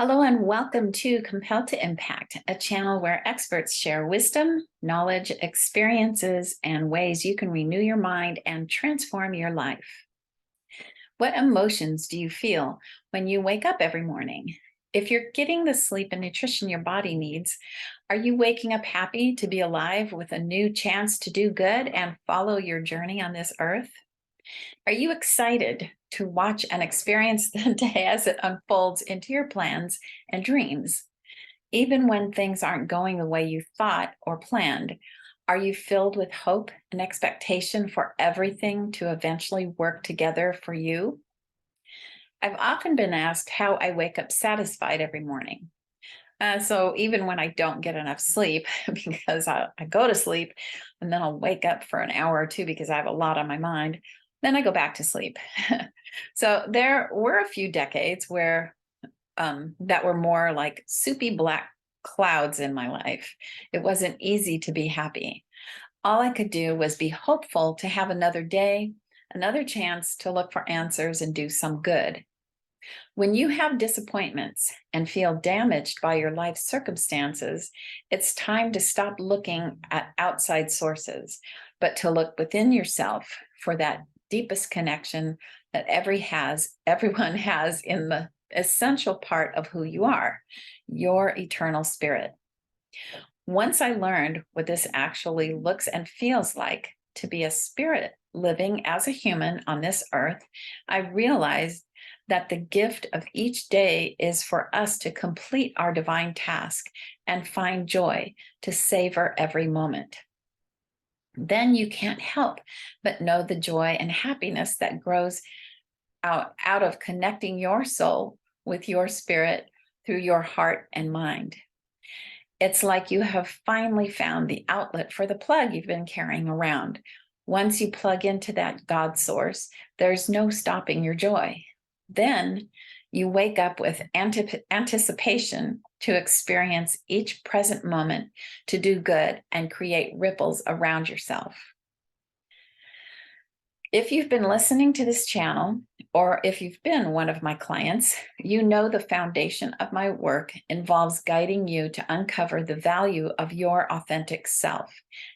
Hello and welcome to Compelled to Impact, a channel where experts share wisdom, knowledge, experiences, and ways you can renew your mind and transform your life. What emotions do you feel when you wake up every morning? If you're getting the sleep and nutrition your body needs, are you waking up happy to be alive with a new chance to do good and follow your journey on this earth? Are you excited to watch and experience the day as it unfolds into your plans and dreams? Even when things aren't going the way you thought or planned, are you filled with hope and expectation for everything to eventually work together for you? I've often been asked how I wake up satisfied every morning. So even when I don't get enough sleep, because I go to sleep and then I'll wake up for an hour or two because I have a lot on my mind, then I go back to sleep. So there were a few decades where that were more like soupy black clouds in my life. It wasn't easy to be happy. All I could do was be hopeful to have another day, another chance to look for answers and do some good. When you have disappointments and feel damaged by your life circumstances, it's time to stop looking at outside sources, but to look within yourself for that deepest connection that everyone has in the essential part of who you are, your eternal spirit. Once I learned what this actually looks and feels like to be a spirit living as a human on this earth, I realized that the gift of each day is for us to complete our divine task and find joy to savor every moment. Then you can't help but know the joy and happiness that grows out of connecting your soul with your spirit through your heart and mind. It's like you have finally found the outlet for the plug you've been carrying around. Once you plug into that God source, there's no stopping your joy. Then you wake up with anticipation to experience each present moment, to do good and create ripples around yourself. If you've been listening to this channel, or if you've been one of my clients, you know the foundation of my work involves guiding you to uncover the value of your authentic self,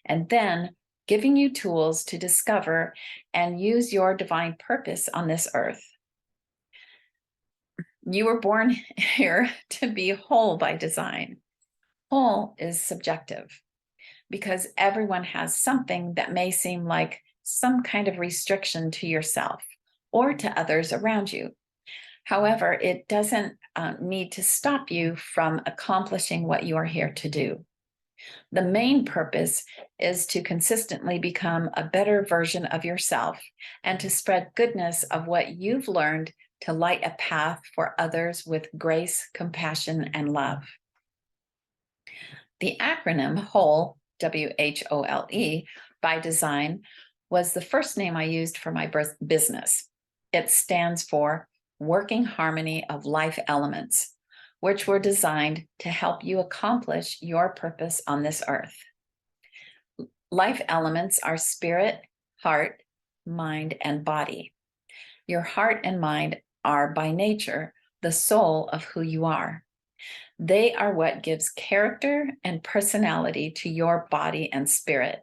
and then giving you tools to discover and use your divine purpose on this earth. You were born here to be whole by design. Whole is subjective because everyone has something that may seem like some kind of restriction to yourself or to others around you. However, it doesn't need to stop you from accomplishing what you are here to do. The main purpose is to consistently become a better version of yourself and to spread goodness of what you've learned to light a path for others with grace, compassion, and love. The acronym WHOLE, W.H.O.L.E, by design, was the first name I used for my business. It stands for Working Harmony of Life Elements, which were designed to help you accomplish your purpose on this earth. Life elements are spirit, heart, mind, and body. Your heart and mind are by nature the soul of who you are. They are what gives character and personality to your body and spirit.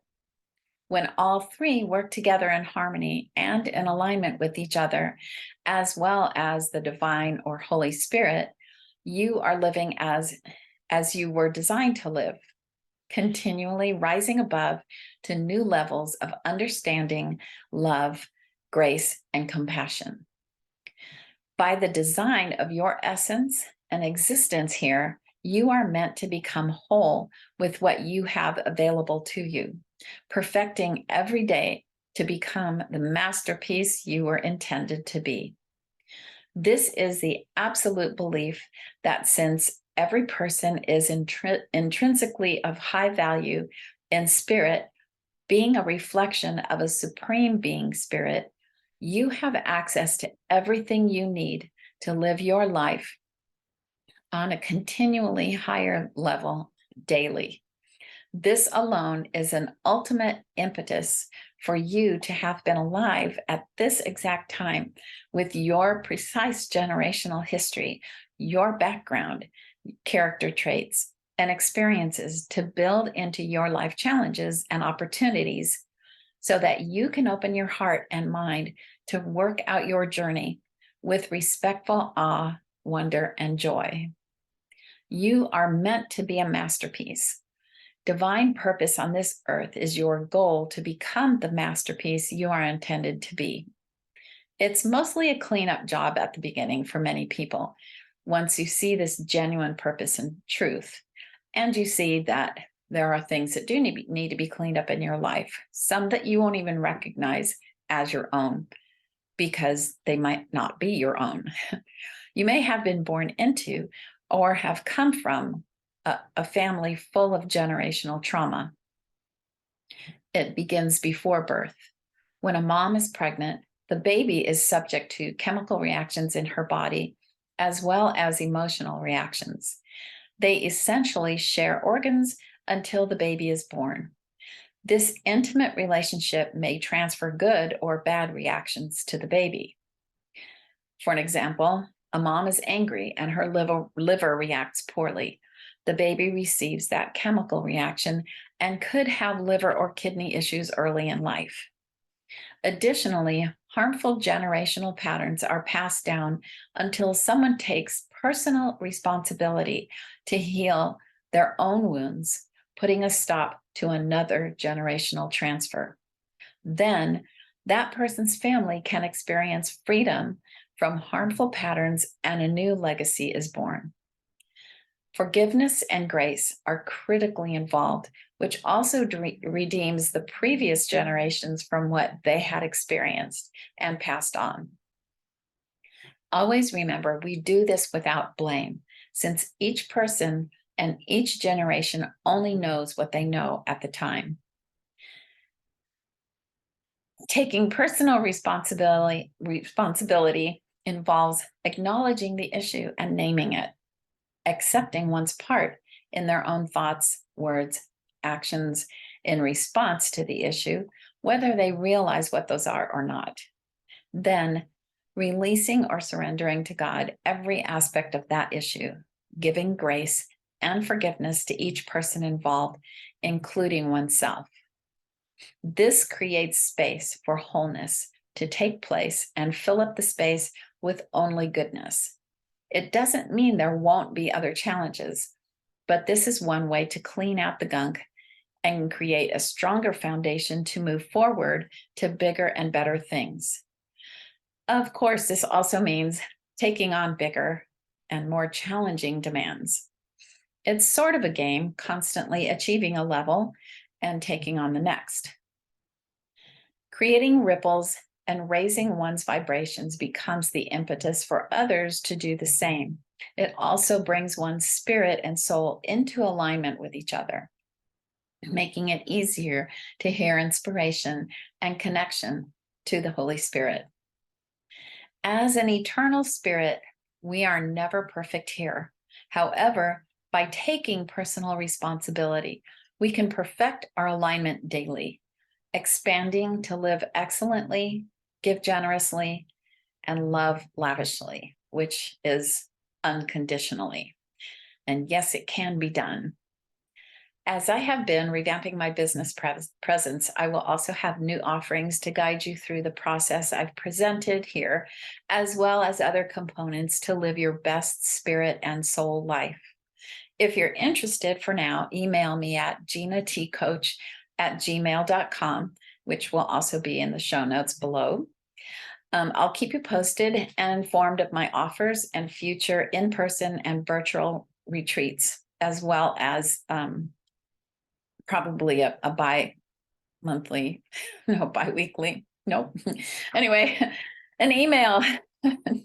When all three work together in harmony and in alignment with each other, as well as the divine or Holy Spirit, you are living as you were designed to live, continually rising above to new levels of understanding, love, grace, and compassion. By the design of your essence and existence here, you are meant to become whole with what you have available to you, perfecting every day to become the masterpiece you were intended to be. This is the absolute belief that since every person is intrinsically of high value in spirit, being a reflection of a supreme being spirit, you have access to everything you need to live your life on a continually higher level daily. This alone is an ultimate impetus for you to have been alive at this exact time with your precise generational history, your background, character traits, and experiences to build into your life challenges and opportunities so that you can open your heart and mind to work out your journey with respectful awe, wonder, and joy. You are meant to be a masterpiece. Divine purpose on this earth is your goal to become the masterpiece you are intended to be. It's mostly a cleanup job at the beginning for many people. Once you see this genuine purpose and truth, and you see that there are things that do need to be cleaned up in your life, some that you won't even recognize as your own because they might not be your own. You may have been born into or have come from a family full of generational trauma. It begins before birth. When a mom is pregnant, the baby is subject to chemical reactions in her body, as well as emotional reactions. They essentially share organs until the baby is born. This intimate relationship may transfer good or bad reactions to the baby. For an example, a mom is angry and her liver reacts poorly. The baby receives that chemical reaction and could have liver or kidney issues early in life. Additionally, harmful generational patterns are passed down until someone takes personal responsibility to heal their own wounds, putting a stop to another generational transfer. Then that person's family can experience freedom from harmful patterns and a new legacy is born. Forgiveness and grace are critically involved, which also redeems the previous generations from what they had experienced and passed on. Always remember, we do this without blame, since each person and each generation only knows what they know at the time. Taking personal responsibility involves acknowledging the issue and naming it, accepting one's part in their own thoughts, words, actions in response to the issue, whether they realize what those are or not. Then releasing or surrendering to God every aspect of that issue, giving grace and forgiveness to each person involved, including oneself. This creates space for wholeness to take place and fill up the space with only goodness. It doesn't mean there won't be other challenges, but this is one way to clean out the gunk and create a stronger foundation to move forward to bigger and better things. Of course, this also means taking on bigger and more challenging demands. It's sort of a game, constantly achieving a level and taking on the next. Creating ripples and raising one's vibrations becomes the impetus for others to do the same. It also brings one's spirit and soul into alignment with each other, making it easier to hear inspiration and connection to the Holy Spirit. As an eternal spirit, we are never perfect here. However, by taking personal responsibility, we can perfect our alignment daily, expanding to live excellently, give generously, and love lavishly, which is unconditionally. And yes, it can be done. As I have been revamping my business presence, I will also have new offerings to guide you through the process I've presented here, as well as other components to live your best spirit and soul life. If you're interested, for now, email me at ginatcoach@gmail.com, which will also be in the show notes below. I'll keep you posted and informed of my offers and future in-person and virtual retreats, as well as probably a bi-weekly, anyway, an email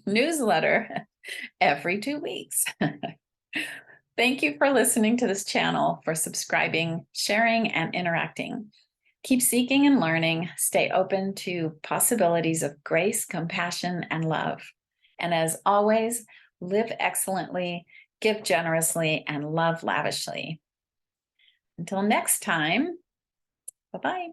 newsletter every 2 weeks. Thank you for listening to this channel, for subscribing, sharing, and interacting. Keep seeking and learning. Stay open to possibilities of grace, compassion, and love. And as always, live excellently, give generously, and love lavishly. Until next time, bye-bye.